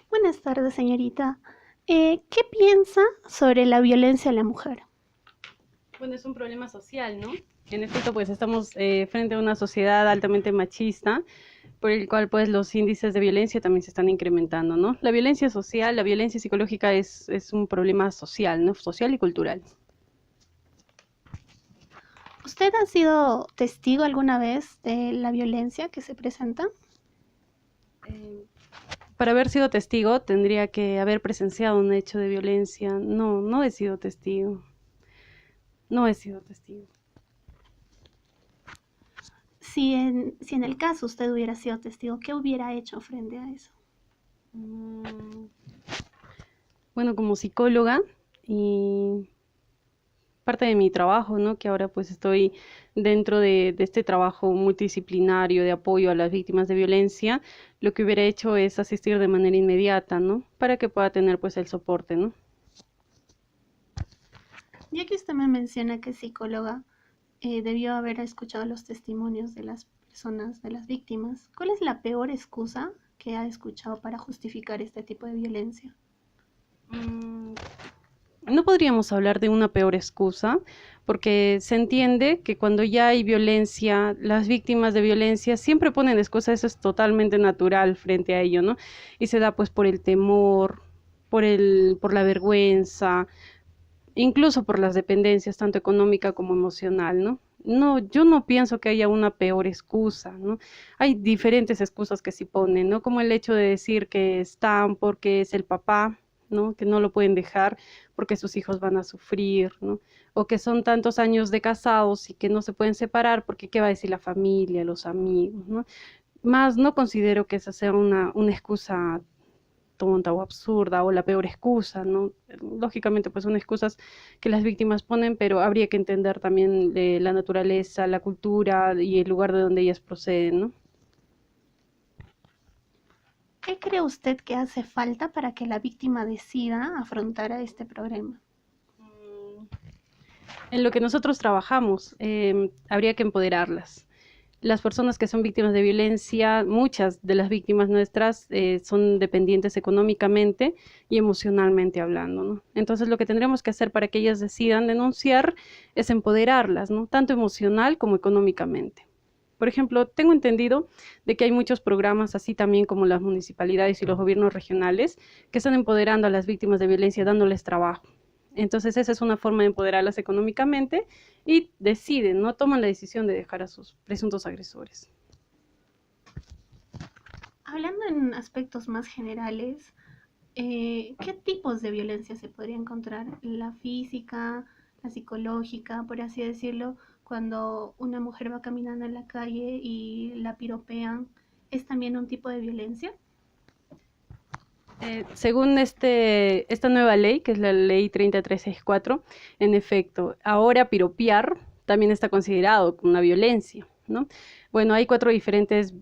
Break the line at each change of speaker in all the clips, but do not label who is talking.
Buenas tardes, señorita. ¿Qué piensa sobre la violencia a la mujer?
Bueno, es un problema social, ¿no? En efecto, pues estamos frente a una sociedad altamente machista, por el cual pues los índices de violencia también se están incrementando, ¿no? La violencia social, la violencia psicológica es un problema social, ¿no? Social y cultural.
¿Usted ha sido testigo alguna vez de la violencia que se presenta?
Eh, para haber sido testigo tendría que haber presenciado un hecho de violencia. No, no he sido testigo. No he sido testigo.
Si en el caso usted hubiera sido testigo, ¿qué hubiera hecho frente a eso?
Mm, bueno, como psicóloga y parte de mi trabajo, ¿no? Que ahora pues estoy dentro de este trabajo multidisciplinario de apoyo a las víctimas de violencia, lo que hubiera hecho es asistir de manera inmediata, ¿no? Para que pueda tener pues el soporte, ¿no?
Ya que usted me menciona que es psicóloga, debió haber escuchado los testimonios de las personas, de las víctimas. ¿Cuál es la peor excusa que ha escuchado para justificar este tipo de violencia?
Mm, no podríamos hablar de una peor excusa, porque se entiende que cuando ya hay violencia, las víctimas de violencia siempre ponen excusas, eso es totalmente natural frente a ello, ¿no? Y se da pues por el temor, por la vergüenza, incluso por las dependencias, tanto económica como emocional, ¿no? No, yo no pienso que haya una peor excusa, ¿no? Hay diferentes excusas que se ponen, ¿no? Como el hecho de decir que están porque es el papá, ¿no? Que no lo pueden dejar porque sus hijos van a sufrir, ¿no? O que son tantos años de casados y que no se pueden separar porque qué va a decir la familia, los amigos, ¿no? Más no considero que esa sea una excusa tonta o absurda o la peor excusa, ¿no? Lógicamente, pues son excusas que las víctimas ponen, pero habría que entender también de la naturaleza, la cultura y el lugar de donde ellas proceden, ¿no?
¿Qué cree usted que hace falta para que la víctima decida afrontar a este problema?
En lo que nosotros trabajamos, habría que empoderarlas. Las personas que son víctimas de violencia, muchas de las víctimas nuestras son dependientes económicamente y emocionalmente hablando, ¿no? Entonces lo que tendremos que hacer para que ellas decidan denunciar es empoderarlas, ¿no? Tanto emocional como económicamente. Por ejemplo, tengo entendido de que hay muchos programas, así también como las municipalidades y los gobiernos regionales, que están empoderando a las víctimas de violencia, dándoles trabajo. Entonces esa es una forma de empoderarlas económicamente y deciden, no toman la decisión de dejar a sus presuntos agresores.
Hablando en aspectos más generales, ¿qué tipos de violencia se podría encontrar? ¿La física, la psicológica, por así decirlo? Cuando una mujer va caminando en la calle y la piropean, ¿es también un tipo de violencia?
Según esta nueva ley, que es la ley 30364, en efecto, ahora piropear también está considerado como una violencia, ¿no? Bueno, hay cuatro diferentes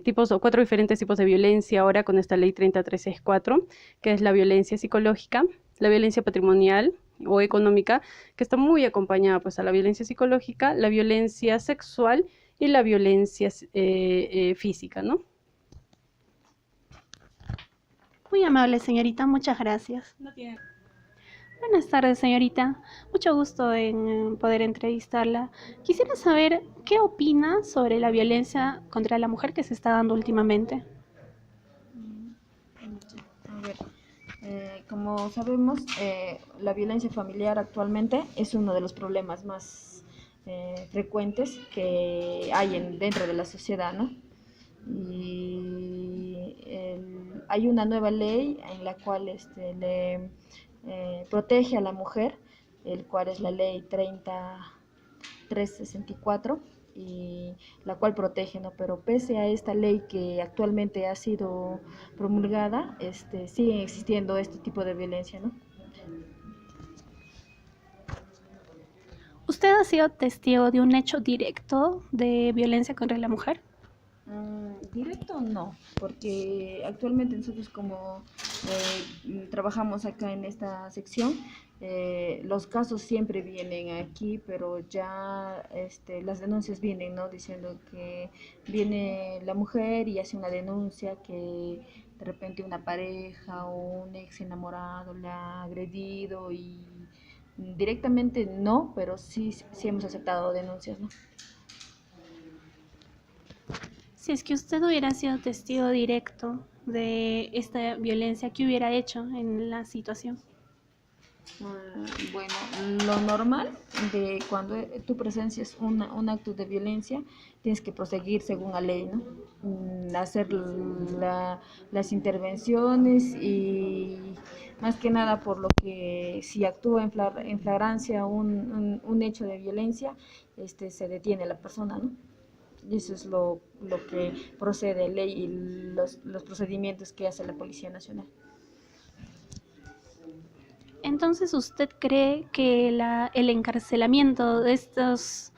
tipos o cuatro diferentes tipos de violencia ahora con esta ley 30364, que es la violencia psicológica, la violencia patrimonial o económica, que está muy acompañada pues a la violencia psicológica, la violencia sexual y la violencia física, ¿no?
Muy amable, señorita, muchas gracias.
No tiene.
Buenas tardes, señorita. Mucho gusto en poder entrevistarla. Quisiera saber qué opina sobre la violencia contra la mujer que se está dando últimamente.
A ver, como sabemos, la violencia familiar actualmente es uno de los problemas más frecuentes que hay dentro de la sociedad, ¿no? Y hay una nueva ley en la cual le protege a la mujer, el cual es la ley 364 y la cual protege, ¿no? Pero pese a esta ley que actualmente ha sido promulgada, sigue existiendo este tipo de violencia, ¿no?
¿Usted ha sido testigo de un hecho directo de violencia contra la mujer?
Directo no, porque actualmente nosotros como trabajamos acá en esta sección, los casos siempre vienen aquí, pero ya las denuncias vienen, ¿no? Diciendo que viene la mujer y hace una denuncia que de repente una pareja o un ex enamorado le ha agredido y directamente no, pero sí hemos aceptado denuncias, ¿no?
Si es que usted hubiera sido testigo directo de esta violencia, ¿qué hubiera hecho en la situación?
Bueno, lo normal de cuando tú presencias un acto de violencia, tienes que proseguir según la ley, ¿no? Hacer las intervenciones y más que nada por lo que si actúa en flagrancia un hecho de violencia, se detiene la persona, ¿no? Y eso es lo que procede ley y los procedimientos que hace la Policía Nacional.
Entonces, ¿usted cree que el encarcelamiento de estas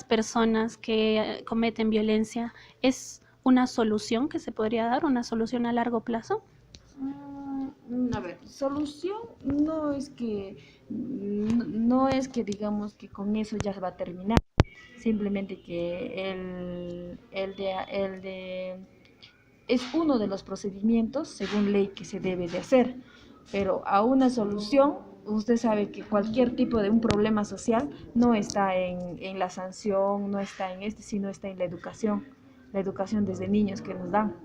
personas que cometen violencia es una solución que se podría dar, una solución a largo plazo?
A ver, solución no es que digamos que con eso ya va a terminar, simplemente que es uno de los procedimientos según ley que se debe de hacer, pero a una solución, usted sabe que cualquier tipo de un problema social no está en la sanción, no está en sino está en la educación desde niños que nos dan.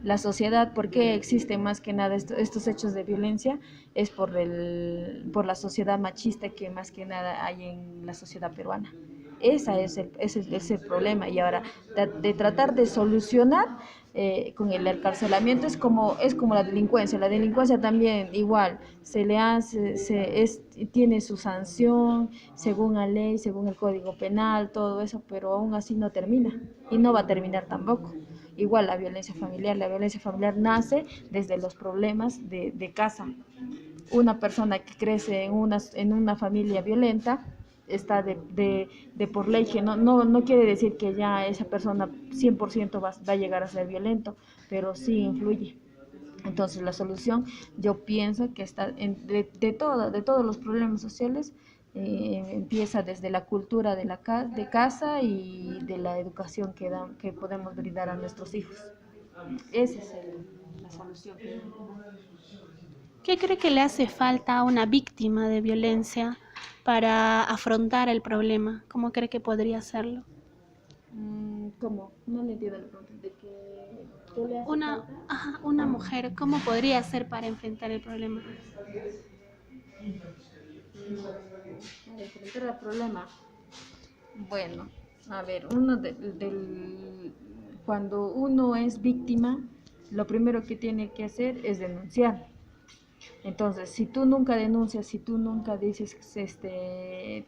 La sociedad, ¿por qué existen más que nada estos hechos de violencia? Es por la sociedad machista que más que nada hay en la sociedad peruana. Ese es el problema. Y ahora, de tratar de solucionar con el encarcelamiento es como la delincuencia. La delincuencia también igual se le hace, tiene su sanción según la ley, según el Código Penal, todo eso, pero aún así no termina y no va a terminar tampoco. Igual la violencia familiar nace desde los problemas de casa. Una persona que crece en una familia violenta está de por ley, que no quiere decir que ya esa persona 100% va a llegar a ser violento, pero sí influye. Entonces la solución, yo pienso que está de todos los problemas sociales, empieza desde la cultura de casa y de la educación que podemos brindar a nuestros hijos. Esa es la solución.
¿Qué cree que le hace falta a una víctima de violencia para afrontar el problema? ¿Cómo cree que podría hacerlo?
¿Cómo? No le entiendo la pregunta. ¿Qué le hace falta?
Una mujer, ¿cómo podría hacer para enfrentar el problema?
Para enfrentar el problema. Bueno, a ver, cuando uno es víctima, lo primero que tiene que hacer es denunciar. Entonces, si tú nunca denuncias, si tú nunca dices,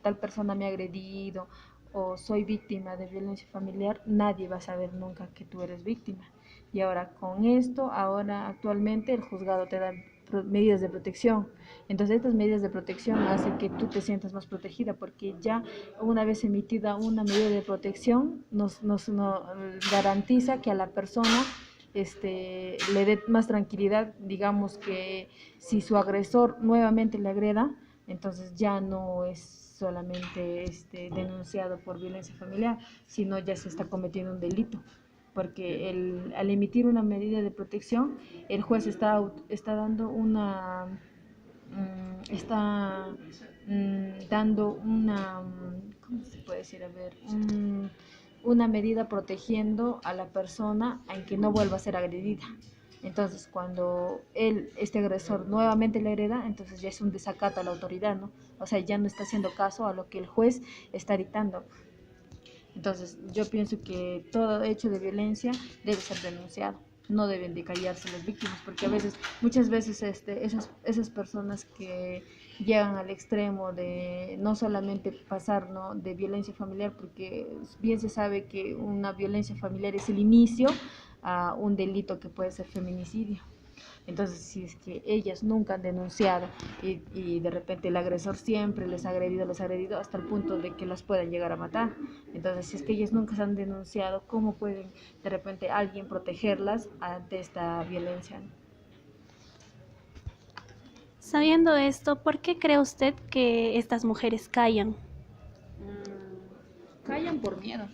tal persona me ha agredido o soy víctima de violencia familiar, nadie va a saber nunca que tú eres víctima. Y ahora con esto, actualmente el juzgado te da medidas de protección. Entonces estas medidas de protección hacen que tú te sientas más protegida, porque ya una vez emitida una medida de protección nos garantiza que a la persona le dé más tranquilidad. Digamos que si su agresor nuevamente le agreda, entonces ya no es solamente denunciado por violencia familiar, sino ya se está cometiendo un delito, porque al emitir una medida de protección, el juez está dando ¿cómo se puede decir? A ver, una medida protegiendo a la persona en que no vuelva a ser agredida. Entonces, cuando este agresor nuevamente le hereda, entonces ya es un desacato a la autoridad, ¿no? O sea, ya no está haciendo caso a lo que el juez está dictando. Entonces, yo pienso que todo hecho de violencia debe ser denunciado. No deben de callarse las víctimas, porque muchas veces esas personas que llegan al extremo de no solamente pasar, ¿no?, de violencia familiar, porque bien se sabe que una violencia familiar es el inicio a un delito que puede ser feminicidio. Entonces, si es que ellas nunca han denunciado y de repente el agresor siempre les ha agredido hasta el punto de que las puedan llegar a matar. Entonces, si es que ellas nunca se han denunciado, ¿cómo pueden de repente alguien protegerlas ante esta violencia?
Sabiendo esto, ¿por qué cree usted que estas mujeres callan?
Callan por miedo.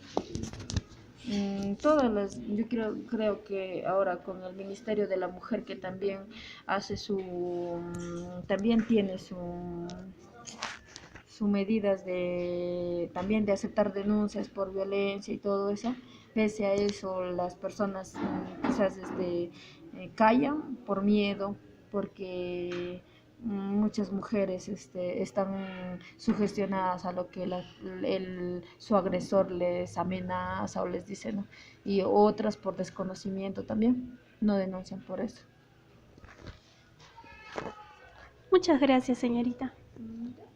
Creo que ahora con el Ministerio de la Mujer que también hace también tiene su medidas también de aceptar denuncias por violencia y todo eso. Pese a eso, las personas quizás callan por miedo, porque muchas mujeres están sugestionadas a lo que su agresor les amenaza o les dice, ¿no? Y otras por desconocimiento también no denuncian por eso.
Muchas gracias, señorita.